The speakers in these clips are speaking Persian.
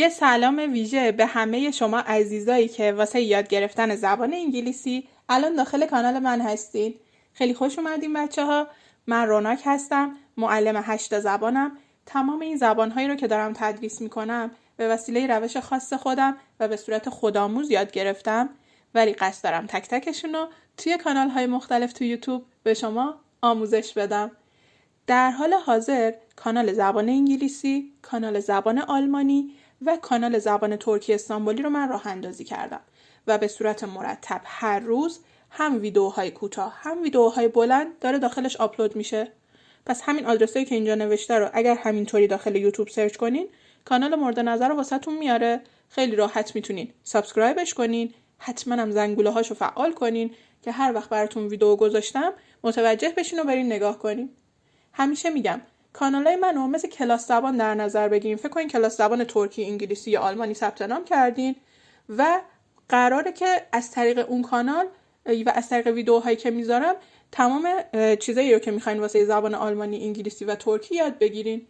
یه سلام ویژه به همه شما عزیزایی که واسه یاد گرفتن زبان انگلیسی الان داخل کانال من هستین. خیلی خوش اومدین بچه ها. من روناک هستم، معلم 8 زبانم. تمام این زبانهایی رو که دارم تدریس میکنم به وسیله روش خاص خودم و به صورت خودآموز یاد گرفتم، ولی قصد دارم تک تکشون رو توی کانال های مختلف توی یوتیوب به شما آموزش بدم. در حال حاضر کانال زبان انگلیسی، کانال زبان آلمانی و کانال زبان ترکی استانبولی رو من راه اندازی کردم و به صورت مرتب هر روز هم ویدیوهای کوتاه هم ویدیوهای بلند داره داخلش آپلود میشه. پس همین آدرسایی که اینجا نوشته رو اگر همینطوری داخل یوتیوب سرچ کنین، کانال مورد نظر رو واسهتون میاره. خیلی راحت میتونین سابسکرایبش کنین، حتما هم زنگوله هاشو فعال کنین که هر وقت براتون ویدیو گذاشتم متوجه بشین و برین نگاه کنین. همیشه میگم کانالای منو مثل کلاس زبان در نظر بگیرین. فکر کنین کلاس زبان ترکی، انگلیسی یا آلمانی ثبت نام کردین و قراره که از طریق اون کانال و از طریق ویدیوهایی که میذارم تمام چیزایی رو که میخواین واسه زبان آلمانی، انگلیسی و ترکی یاد بگیرین.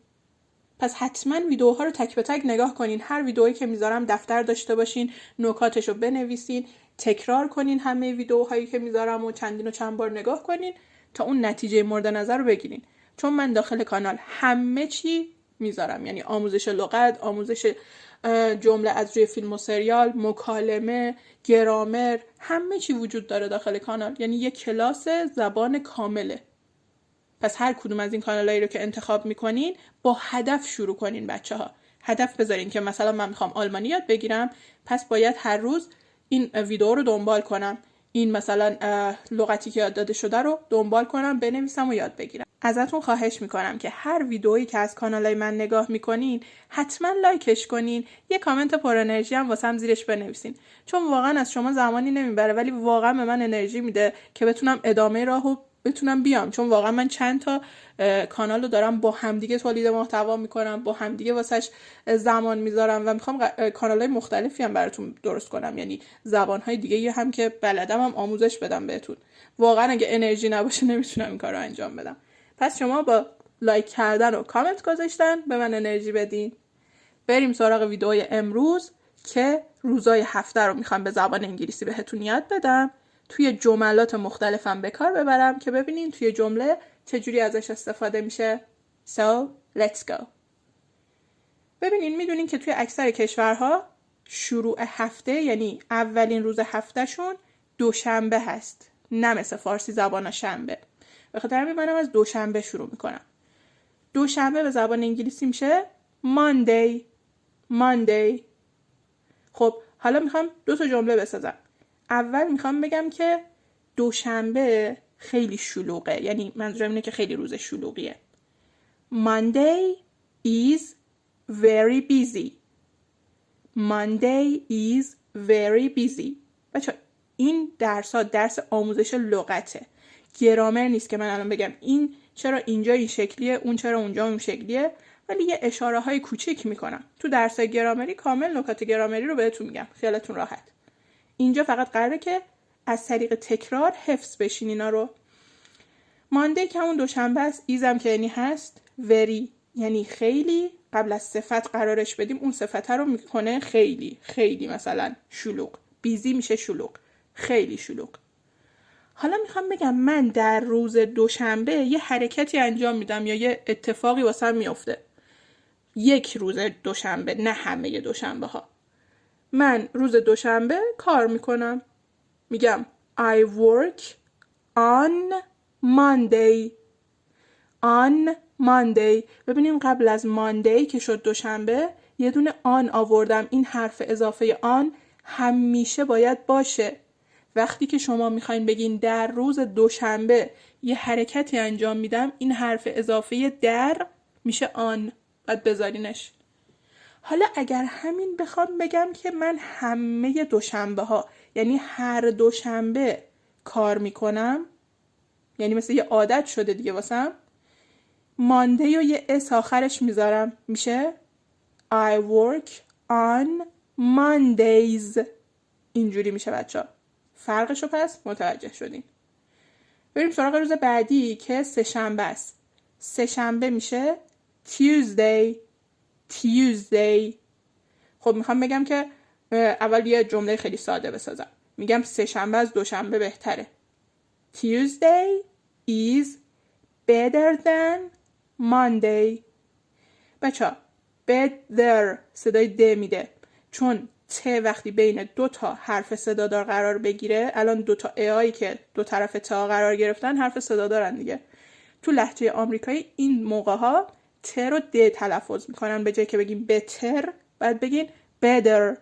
پس حتما ویدیوها رو تک به تک نگاه کنین. هر ویدیویی که میذارم دفتر داشته باشین، نکاتش رو بنویسین، تکرار کنین همه ویدیوهایی که میذارم و چندین و چند بار نگاه کنین تا اون نتیجه مورد نظر رو بگیرین. چون من داخل کانال همه چی میذارم، یعنی آموزش لغت، آموزش جمله از روی فیلم و سریال، مکالمه، گرامر، همه چی وجود داره داخل کانال. یعنی یک کلاس زبان کامله. پس هر کدوم از این کانالایی رو که انتخاب میکنین با هدف شروع کنین بچه ها. هدف بذارین که مثلا من میخوام آلمانی یاد بگیرم، پس باید هر روز این ویدیو رو دنبال کنم، این مثلا لغتی که یاد داده شده رو دنبال کنم، بنویسم و یاد بگیرم. ازتون خواهش میکنم که هر ویدئویی که از کانالای من نگاه میکنین حتما لایکش کنین، یه کامنت پر انرژی هم واسم زیرش بنویسین، چون واقعا از شما زمانی نمیبره ولی واقعا به من انرژی میده که بتونم ادامه راهو بتونم بیام. چون واقعا من چند تا کانال رو دارم با همدیگه تولید محتوا میکنم، با همدیگه واسش زمان میذارم و میخوام کانالای مختلفی هم براتون درست کنم، یعنی زبانهای دیگه هم که بلدم هم آموزش بدم بهتون. واقعا اگه انرژی نباشه نمیتونم این کار رو انجام بدم. پس شما با لایک کردن و کامنت گذاشتن به من انرژی بدین. بریم سراغ ویدئوی امروز که روزای هفته رو میخوام به زبان انگلیسی بهتون یاد بدم، توی جملات مختلفم به کار ببرم که ببینین توی جمله چجوری ازش استفاده میشه. So, let's go. ببینین میدونین که توی اکثر کشورها شروع هفته، یعنی اولین روز هفتهشون دوشنبه هست، نه مثل فارسی زبانا شنبه. به خاطر همین منم از دوشنبه شروع میکنم. دوشنبه به زبان انگلیسی میشه Monday. Monday. خب حالا میخوام 2 تا جمله بسازم. اول میخوام بگم که دوشنبه خیلی شلوغه، یعنی منظورم اینه که خیلی روز شلوغیه. Monday is very busy. Monday is very busy. بچه این درس آموزش لغته، گرامر نیست که من الان بگم این چرا اینجا این شکلیه، اون چرا اونجا اون شکلیه، ولی یه اشاره های کوچیک میکنم. تو درس گرامری کامل نکات گرامری رو بهتون میگم، خیالتون راحت. اینجا فقط قراره که از طریق تکرار حفظ بشین اینا رو. مانده که همون دوشنبه است، ایزم که یعنی هست، وری یعنی خیلی، قبل از صفت قرارش بدیم اون صفت رو میکنه خیلی خیلی، مثلا شلوغ. بیزی میشه شلوغ، خیلی شلوغ. حالا میخوام بگم من در روز دوشنبه یه حرکتی انجام میدم یا یه اتفاقی واسم میفته. یک روز دوشنبه، نه همه دوشنبه ها. من روز دوشنبه کار میکنم. میگم I work on Monday. On Monday. ببینیم قبل از Monday که شد دوشنبه یه دونه آن آوردم. این حرف اضافه آن همیشه باید باشه. وقتی که شما میخواین بگین در روز دوشنبه یه حرکتی انجام میدم، این حرف اضافه در میشه آن، باید بذارینش. حالا اگر همین بخوام بگم که من همه دوشنبه ها، یعنی هر دوشنبه کار میکنم، یعنی مثل یه عادت شده دیگه واسم، مانده و یه اس آخرش میذارم، میشه I work on Mondays. اینجوری میشه بچه ها. فرقشو پس متوجه شدین. بریم سراغ روز بعدی که سه‌شنبه است. سه‌شنبه میشه Tuesday. Tuesday. خب میخوام بگم که اول یه جمله خیلی ساده بسازم. میگم سه‌شنبه از دوشنبه بهتره. Tuesday is better than Monday. بچه better صدای د میده، چون ت وقتی بین دو تا حرف صدادار قرار بگیره، الان دو تا ایایی که دو طرف تا قرار گرفتن حرف صدادارن دیگه. تو لهجه آمریکایی این موقع ها ت رو د تلفظ میکنن، به جای که بگیم better باید بگین better.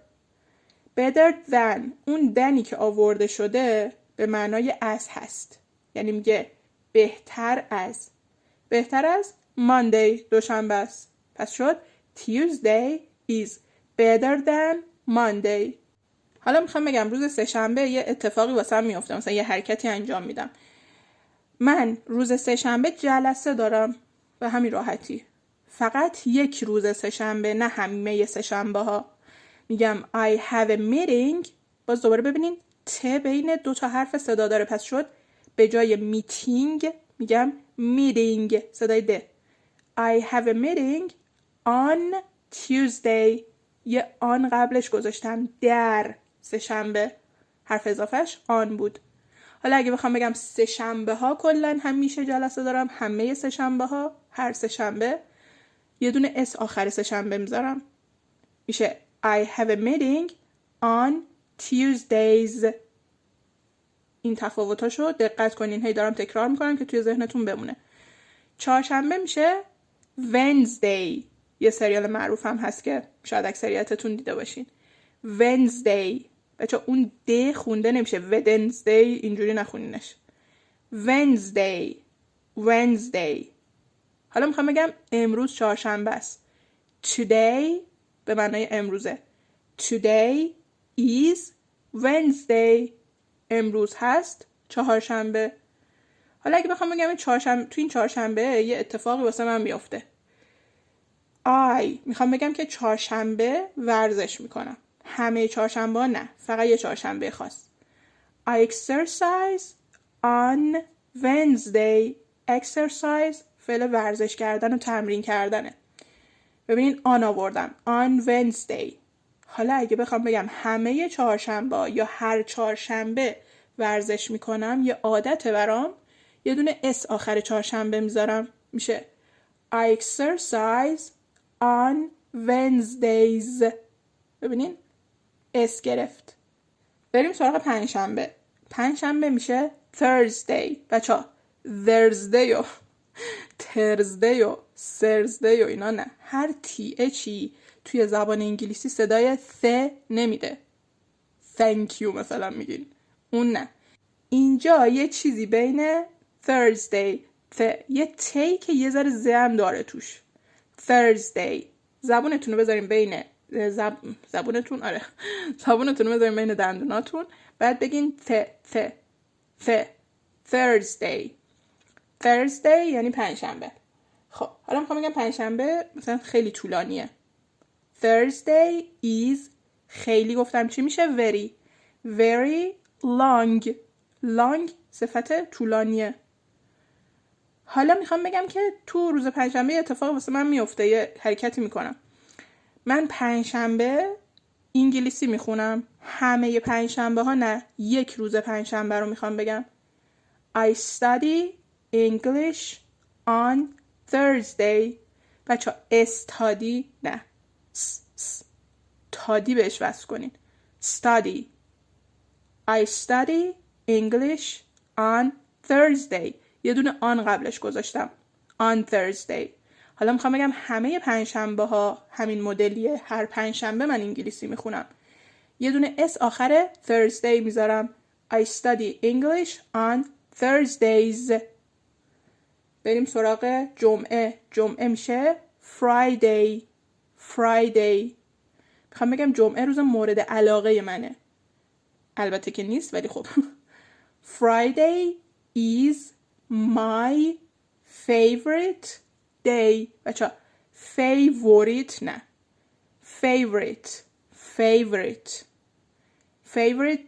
better than، اون دنی که آورده شده به معنای از هست، یعنی میگه بهتر از Monday دوشنبه است. پس شد Tuesday is better than Monday. حالا میخوام بگم روز سه‌شنبه یه اتفاقی واسم میفته، مثلا یه حرکتی انجام میدم. من روز سه‌شنبه جلسه دارم، به همین راحتی. فقط یک روز سه‌شنبه، نه همه سه‌شنبه ها. میگم I have a meeting، باز دوباره ببینین ت بین دو تا حرف صدا داره، پس شد به جای میتینگ میگم meeting صدای د. I have a meeting on Tuesday، یه آن قبلش گذاشتم در سه‌شنبه، حرف اضافهش آن بود. حالا اگه بخوام بگم سه‌شنبه ها کلن همیشه جلسه دارم، همه سه‌شنبه ها، هر سه‌شنبه یه دونه اس آخر سه‌شنبه میذارم، میشه I have a meeting on Tuesdays. این تفاوتاشو دقت کنین، هی دارم تکرار میکنم که توی ذهنتون بمونه. چهارشنبه میشه Wednesday، یه سریال معروف هم هست که شاید اکثریتتون دیده باشین. Wednesday بچه اون د خونده نمیشه، Wednesday اینجوری نخونینش. Wednesday. حالا میخوام بگم امروز چهارشنبه است. Today به معنای امروزه. Today is Wednesday، امروز هست چهارشنبه. حالا اگه بخوام بگم تو این چهارشنبه یه اتفاقی واسه من میفته. میخوام بگم که چهارشنبه ورزش میکنم. همه چهارشنبه ها نه، فقط یه چهارشنبه خاص. I exercise on Wednesday. exercise فعل ورزش کردن و تمرین کردنه. ببینین آن آوردم on Wednesday. حالا اگه بخوام بگم همه چهارشنبه یا هر چهارشنبه ورزش میکنم، یه عادته برام، یه دونه اس آخر چهارشنبه میذارم، میشه I exercise on Wednesdays. ببینین اس گرفت. بریم سراغ پنجشنبه. پنجشنبه میشه Thursday. بچه Thursday و Thursday و Thursday و اینا نه، هر THی توی زبان انگلیسی صدای ث نمیده. Thank you مثلا میگین، اون نه. اینجا یه چیزی بین Thursday یه تی که یه ذره زم داره توش. Thursday. زبونتون رو بذاریم بین زبونتون رو بذاریم بین دندوناتون، بعد بگین ث. Thursday یعنی پنجشنبه. خب حالا میخوام بگم پنجشنبه مثلا خیلی طولانیه. Thursday is خیلی گفتم چی میشه؟ very long. صفت طولانیه. حالا میخوام بگم که تو روز پنجشنبه اتفاق واسه من میفته، یه حرکتی میکنم. من پنجشنبه انگلیسی میخونم، همه پنجشنبه ها نه، یک روز پنجشنبه رو میخوام بگم. I study English on Thursday. بچه study نه، تادی بهش وصل کنین. Study. I study English on Thursday. یه دونه آن قبلش گذاشتم. On Thursday. حالا میخوام بگم همه پنجشنبه ها همین مدلیه، هر پنجشنبه من انگلیسی میخونم. یه دونه اس آخر Thursday میذارم. I study English on Thursdays. بریم سراغ جمعه میشه Friday. میخوام بگم جمعه روز مورد علاقه منه، البته که نیست ولی خب. Friday is my favorite day. بچه favorite نه، favorite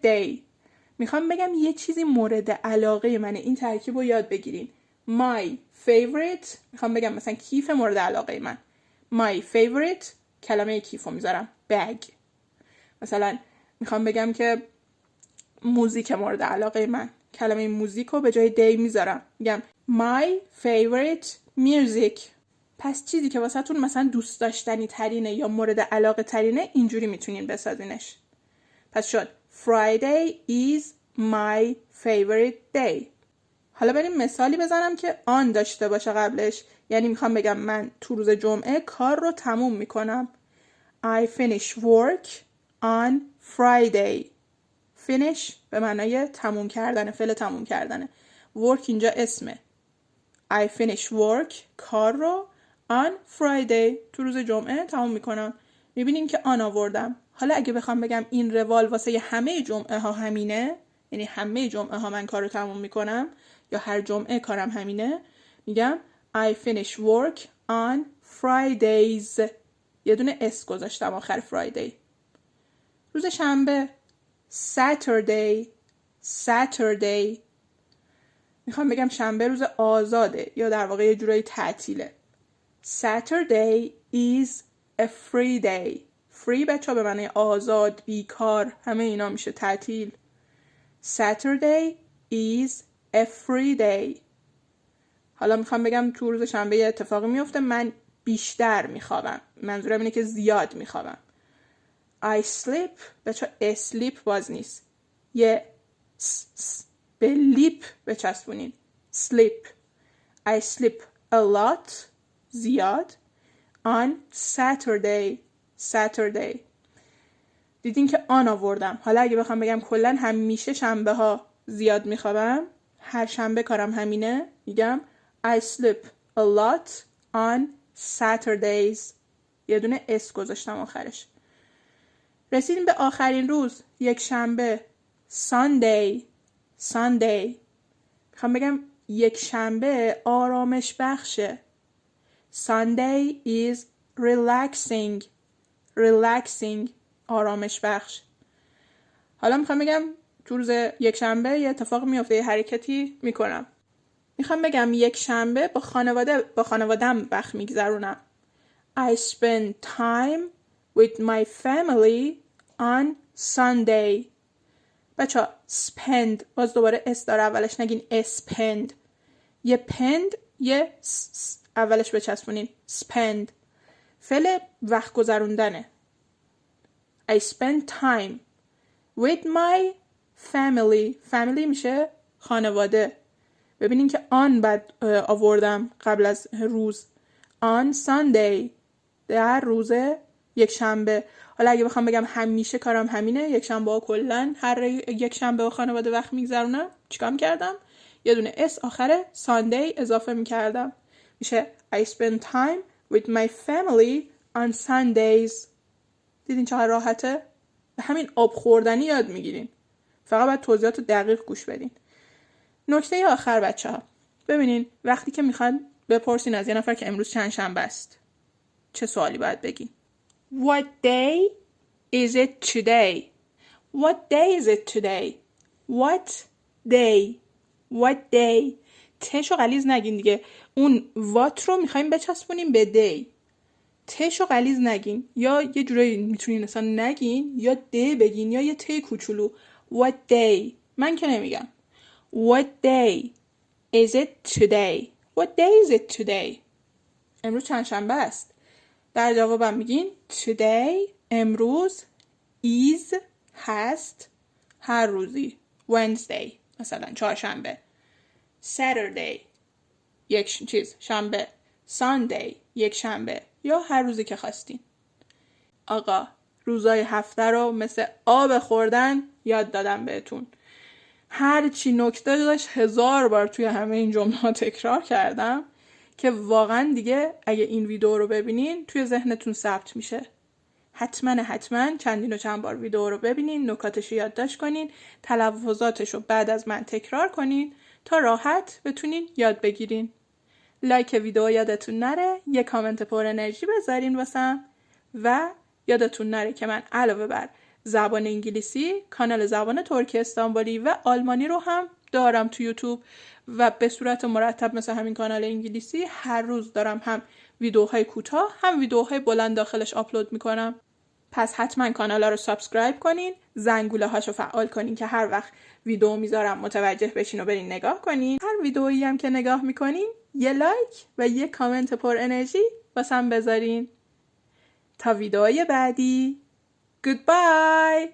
day. میخوام بگم یه چیزی مورد علاقه منه، این ترکیب رو یاد بگیرین. My favorite، میخوام بگم مثلا کیف مورد علاقه من. My favorite، کلمه کیف رو میذارم. bag. مثلا میخوام بگم که موزیک مورد علاقه من، کلمه موزیک رو به جای دی میذارم، میگم my favorite music. پس چیزی که واسه تون مثلا دوست داشتنی ترینه یا مورد علاقه ترینه اینجوری میتونین بسازینش. پس شد Friday is my favorite day. حالا بریم مثالی بزنم که آن داشته باشه قبلش. یعنی میخوام بگم من تو روز جمعه کار رو تموم میکنم. I finish work on Friday. finish به معنای تموم کردنه، فعل تموم کردنه. work اینجا اسمه. I finish work کار رو on Friday تو روز جمعه تموم میکنم. میبینین که آن آوردم. حالا اگه بخوام بگم این روال واسه همه جمعه ها همینه، یعنی همه جمعه ها من کار رو تموم میکنم یا هر جمعه کارم همینه، میگم I finish work on Fridays. یه دونه اس گذاشتم آخر Friday. روز شنبه Saturday. میخوام بگم شنبه روز آزاده یا در واقع یه جورایی تعطیله. Saturday is a free day. free بچه ها به معنی آزاد، بیکار، همه اینا میشه تعطیل. Saturday is a free day. حالا میخوام بگم تو روز شنبه یه اتفاقی میفته، من بیشتر میخوابم. منظورم اینه که زیاد میخوابم. I sleep بچه sleep باز نیست، یه به لیپ بچسبونین. sleep. I sleep a lot زیاد on Saturday. دیدین که آن آوردم. حالا اگه بخوام بگم کلن همیشه شنبه ها زیاد میخوابم، هر شنبه کارم همینه، میگم I sleep a lot on Saturdays. یه دونه اس گذاشتم آخرش. رسیدیم به آخرین روز، یک شنبه Sunday. میخوام بگم یک شنبه آرامش بخشه. Sunday is relaxing. آرامش بخش. حالا میخوام بگم تو روز یک شنبه یه اتفاق میفته، یه حرکتی میکنم. میخوام بگم یک شنبه با خانوادم وقت میگذرونم. I spend time with my family on Sunday. بچه ها spend باز دوباره اس داره اولش، نگین spend. یه پند یه اولش بچسبونین. spend فعل وقت گذروندنه. I spend time with my family میشه خانواده. ببینین که آن بعد آوردم قبل از روز. on Sunday در روز یک شنبه. حالا اگه بخوام بگم همیشه کارم همینه، یک شنبه ها کلن هر یک شنبه با خانواده وقت میگذرونم، چیکار میکردم؟ یه دونه اس آخره Sunday اضافه میکردم، میشه I spend time with my family on Sundays. دیدین چقدر راحته؟ به همین آب خوردنی یاد میگیرین، فقط باید توضیحات دقیق گوش بدین. نکته آخر بچه ها، ببینین وقتی که میخواد بپرسین از یه نفر که امروز چند شنبه است، چه سوالی باید بگین؟ What day is it today? What day is it today? What day. تشو غلیظ نگین دیگه. اون what رو میخوایم بچسبونیم به day. تشو غلیظ نگین، یا یه جورایی میتونین اصلا نگین یا دی بگین یا یه تی کوچولو. What day. من که نمیگم. What day is it today? What day is it today? امروز چند شنبه است؟ در جوابم میگین today امروز، is هست هر روزی، Wednesday مثلا چهارشنبه، Saturday یک چیز شنبه، Sunday یک شنبه، یا هر روزی که خواستین. آقا روزای هفته رو مثل آب خوردن یاد دادم بهتون. هر چی نکته داشت 1000 بار توی همه این جمله تکرار کردم که واقعا دیگه اگه این ویدیو رو ببینین توی ذهنتون ثبت میشه. حتما چندین و چند بار ویدیو رو ببینین، نکاتش رو یادداشت کنین، تلفظاتش رو بعد از من تکرار کنین تا راحت بتونین یاد بگیرین. لایک ویدیو یادتون نره، یه کامنت پر انرژی بذارین واسم، و یادتون نره که من علاوه بر زبان انگلیسی کانال زبان ترکی استانبولی و آلمانی رو هم دارم تو یوتیوب، و به صورت مرتب مثل همین کانال انگلیسی هر روز دارم هم ویدیوهای کوتاه هم ویدیوهای بلند داخلش آپلود میکنم. پس حتما کانالا رو سابسکرایب کنین، زنگوله هاشو فعال کنین که هر وقت ویدیو میذارم متوجه بشین و برین نگاه کنین. هر ویدیویی هم که نگاه میکنین یه لایک و یه کامنت پر انرژی واسم بذارین. تا ویدیوی بعدی، گودبای.